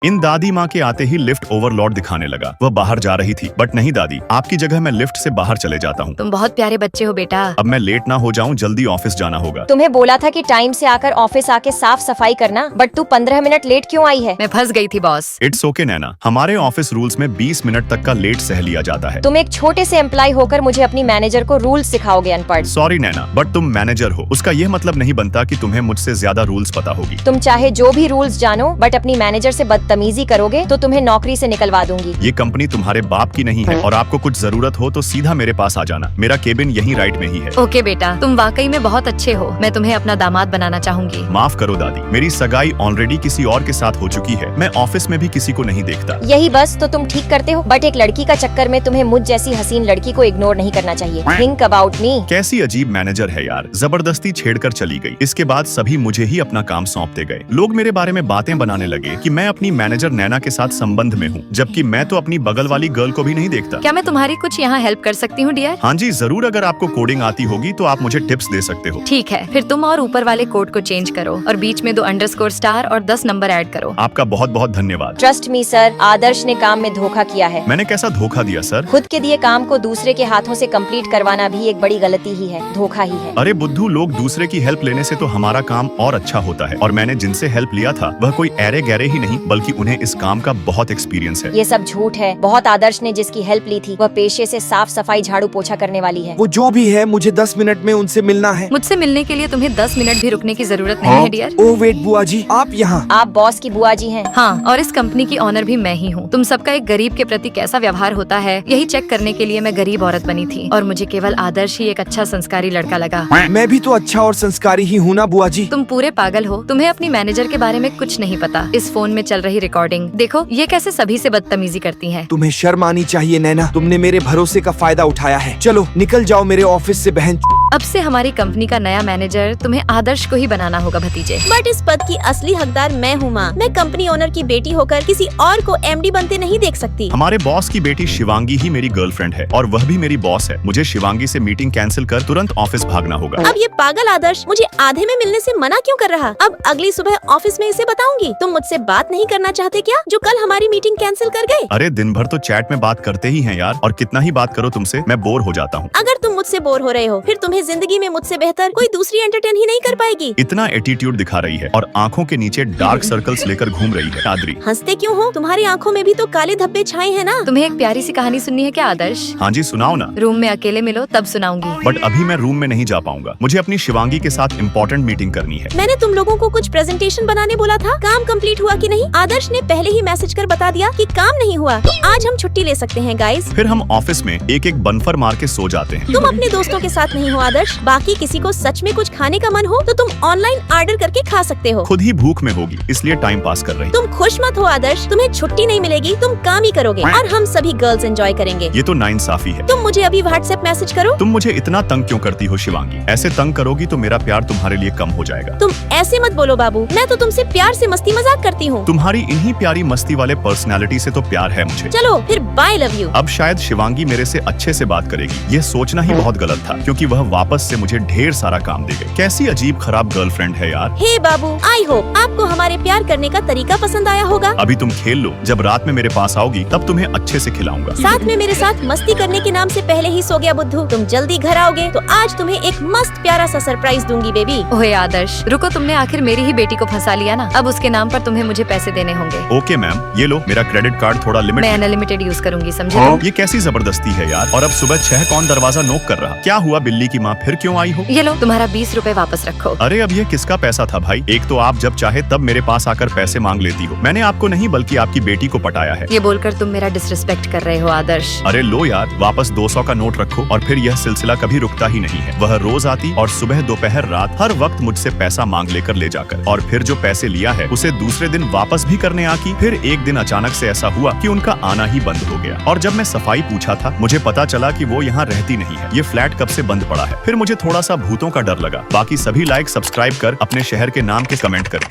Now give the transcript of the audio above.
इन दादी माँ के आते ही लिफ्ट ओवरलोड दिखाने लगा। वह बाहर जा रही थी, बट नहीं दादी, आपकी जगह मैं लिफ्ट से बाहर चले जाता हूँ। तुम बहुत प्यारे बच्चे हो बेटा। अब मैं लेट ना हो जाऊँ, जल्दी ऑफिस जाना होगा। तुम्हें बोला था कि टाइम से आकर ऑफिस आके साफ सफाई करना, बट तू 15 मिनट लेट क्यों आई है? मैं फंस गई थी बॉस। इट्स ओके नैना, हमारे ऑफिस रूल्स में 20 मिनट तक का लेट सह लिया जाता है। तुम एक छोटे से एम्प्लॉय होकर मुझे अपनी मैनेजर को रूल्स सिखाओगे अनपढ़। सॉरी नैना, बट तुम मैनेजर हो, उसका यह मतलब नहीं बनता कि तुम्हें मुझसे ज्यादा रूल्स पता होगी। तुम चाहे जो भी रूल्स जानो, बट अपनी मैनेजर से बदतमीजी करोगे तो तुम्हें नौकरी से निकलवा दूंगी। ये कंपनी तुम्हारे बाप की नहीं है, और आपको कुछ जरूरत हो तो सीधा मेरे पास आ जाना। मेरा केबिन यहीं राइट में ही है। ओके बेटा, तुम वाकई में बहुत अच्छे हो। मैं तुम्हें अपना दामाद बनाना चाहूंगी। माफ करो दादी, मेरी सगाई ऑलरेडी किसी और के साथ हो चुकी है। मैं ऑफिस में भी किसी को नहीं देखता। यही बस तो तुम ठीक करते हो, बट एक लड़की का चक्कर में तुम्हें मुझ जैसी हसीन लड़की को इग्नोर नहीं करना चाहिए। Think about me. कैसी अजीब मैनेजर है यार, जबरदस्ती छेड़कर चली गई। इसके बाद सभी मुझे ही अपना काम सौंपते गए। लोग मेरे बारे में बातें बनाने लगे कि मैं अपनी मैनेजर नैना के साथ संबंध में हूँ, जबकि मैं तो अपनी बगल वाली गर्ल को भी नहीं देखता। क्या मैं तुम्हारी कुछ यहाँ हेल्प कर सकती हूँ डियर? हाँ जी जरूर, अगर आपको कोडिंग आती होगी तो आप मुझे टिप्स दे सकते हो। ठीक है, फिर तुम और ऊपर वाले कोड को चेंज करो और बीच में 2 अंडरस्कोर स्टार और 10 नंबर ऐड करो। आपका बहुत बहुत धन्यवाद। ट्रस्ट मी सर, आदर्श ने काम में धोखा किया है। मैंने कैसा धोखा दिया सर? खुद के दिए काम को दूसरे के हाथों से कंप्लीट करवाना भी एक बड़ी गलती ही है, धोखा ही है। अरे बुद्धू, लोग दूसरे की हेल्प लेने से तो हमारा काम और अच्छा होता है, और मैंने जिनसे हेल्प लिया था वह कोई ऐरे गहरे ही नहीं, बल्कि उन्हें इस काम का बहुत एक्सपीरियंस है। ये सब झूठ है। बहुत आदर्श ने जिसकी हेल्प ली थी वह पेशे से साफ सफाई झाड़ू पोछा करने वाली है। वो जो भी है, मुझे 10 मिनट में उनसे मिलना है। मुझसे मिलने के लिए तुम्हें 10 मिनट भी रुकने की जरूरत नहीं है डियर। ओ वेट बुआ जी, आप यहाँ? आप बॉस की बुआ जी हैं। हाँ, और इस कंपनी की ऑनर भी मैं ही हूँ। तुम सबका एक गरीब के प्रति कैसा व्यवहार होता है, यही चेक करने के लिए मैं गरीब औरत बनी थी, और मुझे केवल आदर्श ही एक अच्छा संस्कारी लड़का लगा। मैं भी तो अच्छा और संस्कारी ही हूँ ना बुआ जी। तुम पूरे पागल हो, तुम्हें अपनी मैनेजर के बारे में कुछ नहीं पता। इस फोन में चल रही रिकॉर्डिंग देखो, ये कैसे सभी से बदतमीजी करती है। तुम्हें शर्म आनी चाहिए नैना, तुमने मेरे भरोसे का फायदा उठाया है। चलो निकल जाओ मेरे ऑफिस से बहन। अब से हमारी कंपनी का नया मैनेजर तुम्हें आदर्श को ही बनाना होगा भतीजे। बट इस पद की असली हकदार मैं हूँ माँ। मैं कंपनी ओनर की बेटी होकर किसी और को एमडी बनते नहीं देख सकती। हमारे बॉस की बेटी शिवांगी ही मेरी गर्लफ्रेंड है, और वह भी मेरी बॉस है। मुझे शिवांगी से मीटिंग कैंसिल कर तुरंत ऑफिस भागना होगा। अब ये पागल आदर्श मुझे आधे में मिलने से मना क्यों कर रहा? अब अगली सुबह ऑफिस में इसे बताऊंगी। तुम मुझसे बात नहीं करना चाहते क्या, जो कल हमारी मीटिंग कैंसिल कर गए? अरे दिन भर तो चैट में बात करते ही हैं यार, और कितना ही बात करो तुमसे, मैं बोर हो जाता हूँ। अगर तुम मुझसे बोर हो रहे हो, फिर तुम्हें जिंदगी में मुझसे बेहतर कोई दूसरी एंटरटेन ही नहीं कर पाएगी। इतना एटीट्यूड दिखा रही है, और आंखों के नीचे डार्क सर्कल्स लेकर घूम रही है। आदरी, हंसते क्यों हो? तुम्हारी आंखों में भी तो काले धब्बे छाए हैं ना। तुम्हें एक प्यारी सी कहानी सुननी है क्या आदर्श? हाँ जी सुनाओ ना। रूम में अकेले मिलो तब सुनाऊंगी। बट अभी मैं रूम में नहीं जा पाऊंगा, मुझे अपनी शिवांगी के साथ इम्पोर्टेंट मीटिंग करनी है। मैंने तुम लोगों को कुछ प्रेजेंटेशन बनाने बोला था, काम कंप्लीट हुआ कि नहीं? आदर्श ने पहले ही मैसेज कर बता दिया कि काम नहीं हुआ, तो आज हम छुट्टी ले सकते हैं गाइस। फिर हम ऑफिस में एक एक बनफर मार के सो जाते हैं। तुम अपने दोस्तों के साथ नहीं हो आदर्श। बाकी किसी को सच में कुछ खाने का मन हो तो तुम ऑनलाइन ऑर्डर करके खा सकते हो। खुद ही भूख में होगी, इसलिए टाइम पास कर रही। तुम खुश मत हो आदर्श, तुम्हें छुट्टी नहीं मिलेगी, तुम काम ही करोगे और हम सभी गर्ल्स एंजॉय करेंगे। ये तो नाइंसाफी है। तुम मुझे अभी व्हाट्सएप मैसेज करो। तुम मुझे इतना तंग क्यों करती हो शिवांगी? ऐसे तंग करोगी तो मेरा प्यार तुम्हारे लिए कम हो जाएगा। तुम ऐसे मत बोलो बाबू, मैं तो तुमसे प्यार से मस्ती मजाक करती हूँ। तुम्हारी इन्हीं प्यारी मस्ती वाले पर्सनालिटी से तो प्यार है मुझे। चलो फिर बाय, लव यू। अब शायद शिवांगी मेरे से अच्छे से बात करेगी। ये सोचना ही बहुत गलत था, क्योंकि वह वापस से मुझे ढेर सारा काम दे गई। कैसी अजीब खराब गर्लफ्रेंड है यार। हे बाबू, आई होप आपको हमारे प्यार करने का तरीका पसंद आया होगा। अभी तुम खेल लो, जब रात में मेरे पास आओगी तब तुम्हें अच्छे से खिलाऊंगा। साथ में मेरे साथ मस्ती करने के नाम से पहले ही सो गया बुद्धू। तुम जल्दी घर आओगे तो आज तुम्हें एक मस्त प्यारा सा सरप्राइज दूंगी बेबी। ओहे आदर्श, रुको, तुमने आखिर मेरी ही बेटी को फंसा लिया ना। अब उसके नाम पर तुम्हें मुझे पैसे देने होंगे। ओके मैम, ये लो मेरा क्रेडिट कार्ड, थोड़ा लिमिट। मैं अनलिमिटेड यूज करूंगी, समझे तुम? ये कैसी जबरदस्ती है यार। और अब सुबह 6 कौन दरवाजा नोक कर रहा? क्या हुआ बिल्ली की माँ, फिर क्यों आई हो? ये लो तुम्हारा 20 रुपए वापस रखो। अरे अब ये किसका पैसा था भाई? एक तो आप जब चाहे तब मेरे पास आकर पैसे मांग लेती हो। मैंने आपको नहीं बल्कि आपकी बेटी को पटाया है। ये बोलकर तुम मेरा डिसरिस्पेक्ट कर रहे हो आदर्श। अरे लो यार, वापस 200 का नोट रखो। और फिर यह सिलसिला कभी रुकता ही नहीं है। वह रोज आती और सुबह दोपहर रात हर वक्त मुझसे पैसा मांग लेकर ले जाकर, और फिर जो पैसे लिया है उसे दूसरे दिन वापस भी करने आकी। फिर एक दिन अचानक से ऐसा हुआ कि उनका आना ही बंद हो गया, और जब मैं सफाई पूछा था मुझे पता चला कि वो यहाँ रहती नहीं है। ये फ्लैट कब से बंद पड़ा है। फिर मुझे थोड़ा सा भूतों का डर लगा। बाकी सभी लाइक सब्सक्राइब कर अपने शहर के नाम के कमेंट करें।